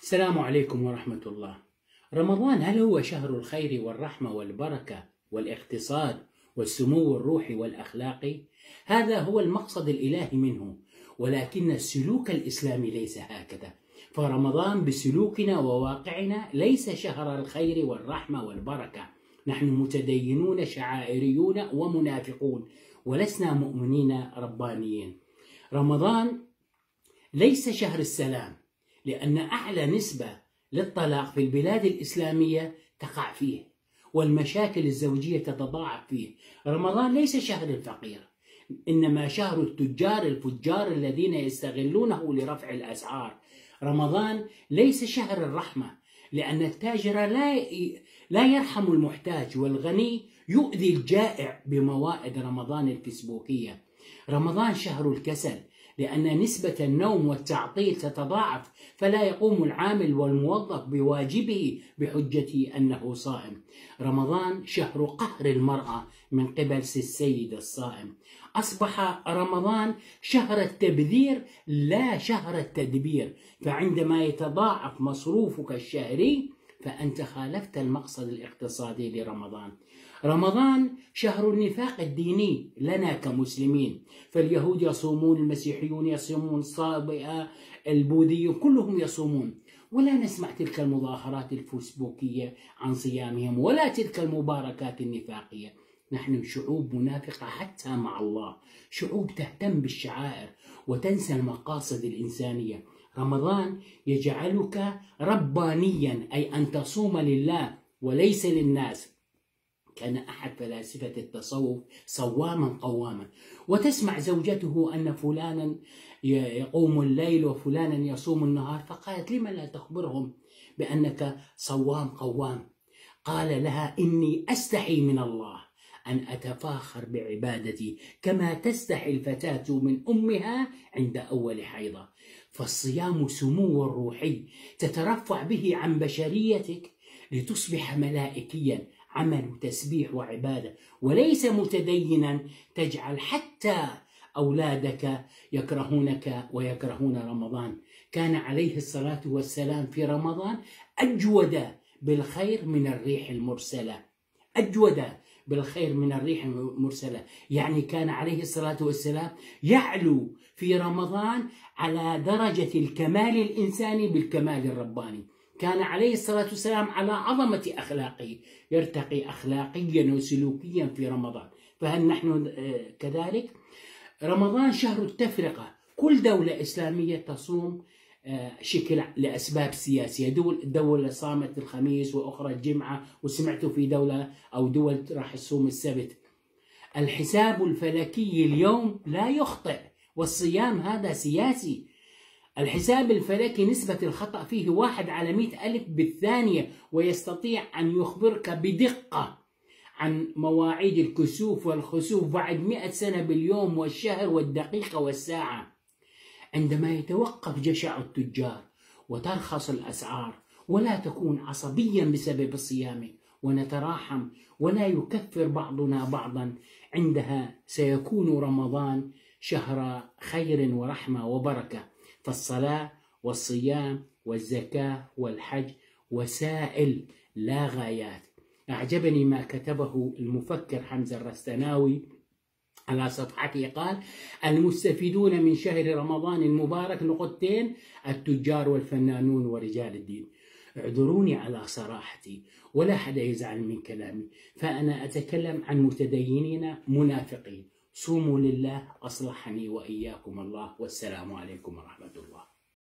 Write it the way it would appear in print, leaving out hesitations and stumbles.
السلام عليكم ورحمة الله. رمضان هل هو شهر الخير والرحمة والبركة والاقتصاد والسمو الروحي والأخلاقي؟ هذا هو المقصد الإلهي منه، ولكن السلوك الإسلامي ليس هكذا. فرمضان بسلوكنا وواقعنا ليس شهر الخير والرحمة والبركة. نحن متدينون شعائريون ومنافقون، ولسنا مؤمنين ربانيين. رمضان ليس شهر السلام، لأن أعلى نسبة للطلاق في البلاد الإسلامية تقع فيه، والمشاكل الزوجية تتضاعف فيه. رمضان ليس شهر الفقير، إنما شهر التجار الفجار الذين يستغلونه لرفع الأسعار. رمضان ليس شهر الرحمة، لأن التاجر لا يرحم المحتاج، والغني يؤذي الجائع بموائد رمضان الفيسبوكية. رمضان شهر الكسل، لأن نسبة النوم والتعطيل تتضاعف، فلا يقوم العامل والموظف بواجبه بحجة أنه صائم. رمضان شهر قهر المرأة من قبل السيد الصائم. أصبح رمضان شهر التبذير لا شهر التدبير، فعندما يتضاعف مصروفك الشهري فأنت خالفت المقصد الاقتصادي لرمضان. رمضان شهر النفاق الديني لنا كمسلمين، فاليهود يصومون، المسيحيون يصومون، الصابئة، البوذيون كلهم يصومون، ولا نسمع تلك المظاهرات الفيسبوكية عن صيامهم ولا تلك المباركات النفاقية. نحن شعوب منافقة حتى مع الله، شعوب تهتم بالشعائر وتنسى المقاصد الإنسانية. رمضان يجعلك ربانيا، أي أن تصوم لله وليس للناس. كان أحد فلاسفة التصوف صواما قواما، وتسمع زوجته أن فلانا يقوم الليل وفلانا يصوم النهار، فقالت: لما لا تخبرهم بأنك صوام قوام؟ قال لها: إني أستحي من الله أن أتفاخر بعبادتي كما تستحي الفتاة من أمها عند أول حيضة. فالصيام سمو روحي تترفع به عن بشريتك لتصبح ملائكيا، عمل تسبيح وعبادة، وليس متدينا تجعل حتى أولادك يكرهونك ويكرهون رمضان. كان عليه الصلاة والسلام في رمضان أجود بالخير من الريح المرسلة، أجود بالخير من الريح المرسلة. يعني كان عليه الصلاة والسلام يعلو في رمضان على درجة الكمال الإنساني بالكمال الرباني. كان عليه الصلاة والسلام على عظمة أخلاقه، يرتقي أخلاقيا وسلوكيا في رمضان. فهل نحن كذلك؟ رمضان شهر التفرقة. كل دولة إسلامية تصوم شكل لأسباب سياسية. دولة صامت الخميس وأخرى الجمعة، وسمعت في دولة أو دول راح تصوم السبت. الحساب الفلكي اليوم لا يخطئ، والصيام هذا سياسي. الحساب الفلكي نسبة الخطأ فيه 1 على 100,000 بالثانية، ويستطيع أن يخبرك بدقة عن مواعيد الكسوف والخسوف بعد 100 سنة باليوم والشهر والدقيقة والساعة. عندما يتوقف جشع التجار وترخص الأسعار، ولا تكون عصبيا بسبب الصيام، ونتراحم ولا يكفر بعضنا بعضا، عندها سيكون رمضان شهر خير ورحمة وبركة. فالصلاة والصيام والزكاة والحج وسائل لا غايات. أعجبني ما كتبه المفكر حمزة الرستناوي على صفحته، قال: المستفيدون من شهر رمضان المبارك نقطتين: التجار والفنانون ورجال الدين. اعذروني على صراحتي، ولا حدا يزعل من كلامي، فأنا أتكلم عن متدينين منافقين. صوموا لله، أصلحني وإياكم الله، والسلام عليكم ورحمة الله.